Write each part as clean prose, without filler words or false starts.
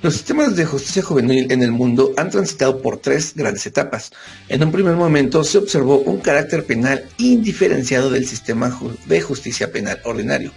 Los sistemas de justicia juvenil en el mundo han transitado por tres grandes etapas. En un primer momento se observó un carácter penal indiferenciado del sistema de justicia penal ordinario.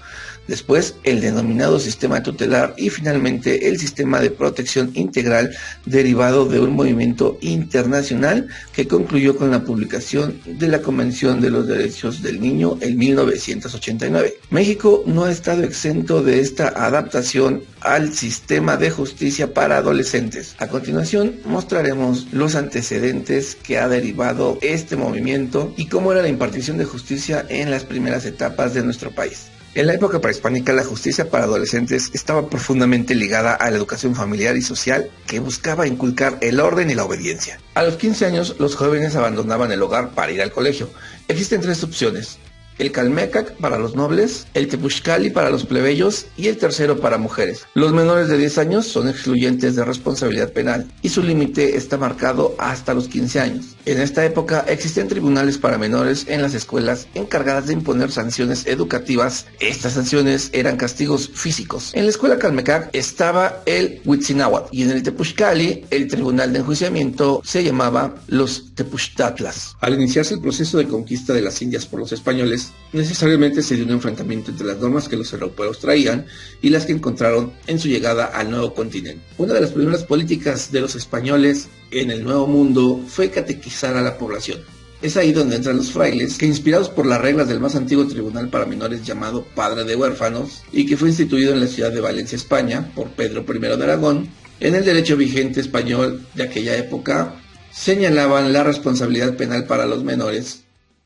Después, el denominado sistema tutelar y finalmente el sistema de protección integral derivado de un movimiento internacional que concluyó con la publicación de la Convención de los Derechos del Niño en 1989. México no ha estado exento de esta adaptación al sistema de justicia para adolescentes. A continuación, mostraremos los antecedentes que ha derivado este movimiento y cómo era la impartición de justicia en las primeras etapas de nuestro país. En la época prehispánica, la justicia para adolescentes estaba profundamente ligada a la educación familiar y social que buscaba inculcar el orden y la obediencia. A los 15 años, los jóvenes abandonaban el hogar para ir al colegio. Existen tres opciones: el Calmecac para los nobles, el Tepuxcali para los plebeyos y el tercero para mujeres. Los menores de 10 años son excluyentes de responsabilidad penal y su límite está marcado hasta los 15 años. En esta época existen tribunales para menores en las escuelas encargadas de imponer sanciones educativas. Estas sanciones eran castigos físicos. En la escuela Calmecac estaba el Huitzináhuatl y en el Tepuxcali el tribunal de enjuiciamiento se llamaba los Tepuxtatlas. Al iniciarse el proceso de conquista de las Indias por los españoles, necesariamente se dio un enfrentamiento entre las normas que los europeos traían y las que encontraron en su llegada al nuevo continente. Una de las primeras políticas de los españoles en el Nuevo Mundo fue catequizar a la población. Es ahí donde entran los frailes, que inspirados por las reglas del más antiguo tribunal para menores llamado Padre de Huérfanos, y que fue instituido en la ciudad de Valencia, España, por Pedro I de Aragón, en el derecho vigente español de aquella época, señalaban la responsabilidad penal para los menores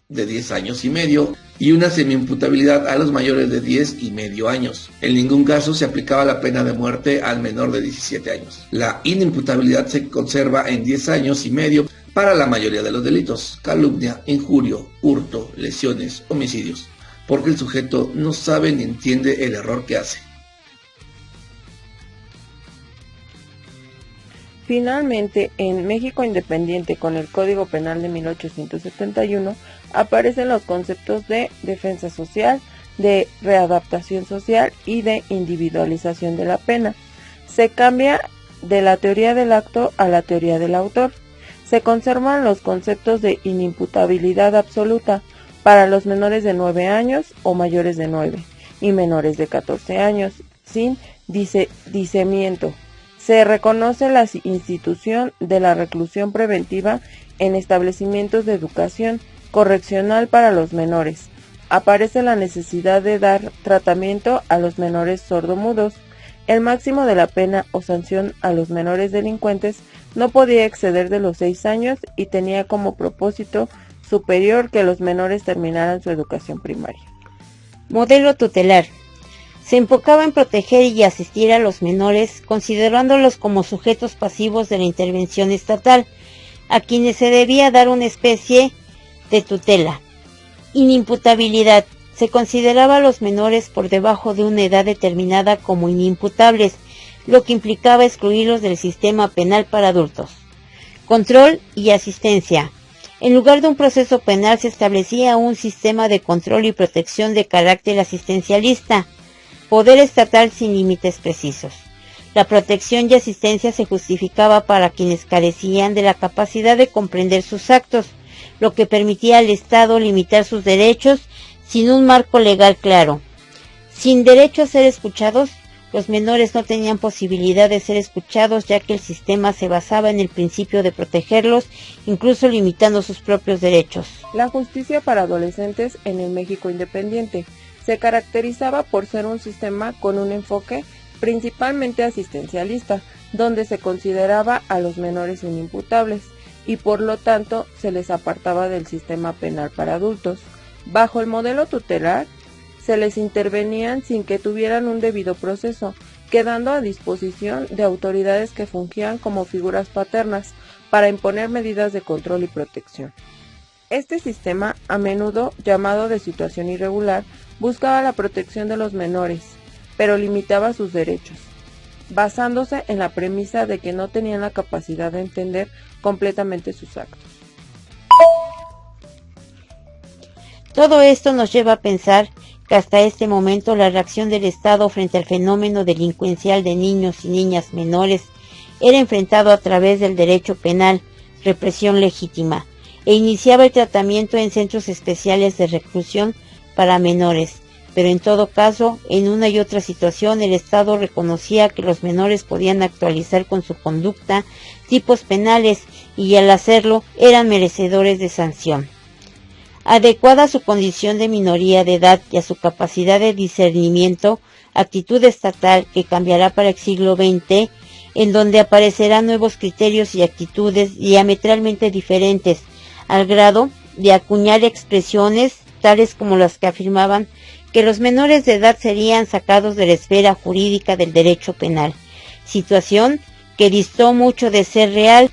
de 10 años y medio y una semi-imputabilidad a los mayores de 10 y medio años. En ningún caso se aplicaba la pena de muerte al menor de 17 años. La inimputabilidad se conserva en 10 años y medio para la mayoría de los delitos: calumnia, injurio, hurto, lesiones, homicidios, porque el sujeto no sabe ni entiende el error que hace. Finalmente, en México independiente, con el Código Penal de 1871, aparecen los conceptos de defensa social, de readaptación social y de individualización de la pena. Se cambia de la teoría del acto a la teoría del autor. Se conservan los conceptos de inimputabilidad absoluta para los menores de 9 años o mayores de 9 y menores de 14 años, sin discernimiento. Se reconoce la institución de la reclusión preventiva en establecimientos de educación correccional para los menores. Aparece la necesidad de dar tratamiento a los menores sordomudos. El máximo de la pena o sanción a los menores delincuentes no podía exceder de los 6 años y tenía como propósito superior que los menores terminaran su educación primaria. Modelo tutelar. Se enfocaba en proteger y asistir a los menores, considerándolos como sujetos pasivos de la intervención estatal, a quienes se debía dar una especie de tutela. Inimputabilidad. Se consideraba a los menores por debajo de una edad determinada como inimputables, lo que implicaba excluirlos del sistema penal para adultos. Control y asistencia. En lugar de un proceso penal se establecía un sistema de control y protección de carácter asistencialista. Poder estatal sin límites precisos. La protección y asistencia se justificaba para quienes carecían de la capacidad de comprender sus actos, lo que permitía al Estado limitar sus derechos sin un marco legal claro. Sin derecho a ser escuchados, los menores no tenían posibilidad de ser escuchados, ya que el sistema se basaba en el principio de protegerlos, incluso limitando sus propios derechos. La justicia para adolescentes en el México independiente se caracterizaba por ser un sistema con un enfoque principalmente asistencialista, donde se consideraba a los menores inimputables y por lo tanto se les apartaba del sistema penal para adultos. Bajo el modelo tutelar, se les intervenían sin que tuvieran un debido proceso, quedando a disposición de autoridades que fungían como figuras paternas para imponer medidas de control y protección. Este sistema, a menudo llamado de situación irregular, buscaba la protección de los menores, pero limitaba sus derechos, basándose en la premisa de que no tenían la capacidad de entender completamente sus actos. Todo esto nos lleva a pensar que hasta este momento la reacción del Estado frente al fenómeno delincuencial de niños y niñas menores era enfrentado a través del derecho penal, represión legítima, e iniciaba el tratamiento en centros especiales de reclusión para menores. Pero en todo caso, en una y otra situación, el Estado reconocía que los menores podían actualizar con su conducta tipos penales y al hacerlo eran merecedores de sanción. Adecuada a su condición de minoría de edad y a su capacidad de discernimiento, actitud estatal que cambiará para el siglo XX, en donde aparecerán nuevos criterios y actitudes diametralmente diferentes, al grado de acuñar expresiones tales como las que afirmaban que los menores de edad serían sacados de la esfera jurídica del derecho penal, situación que distó mucho de ser real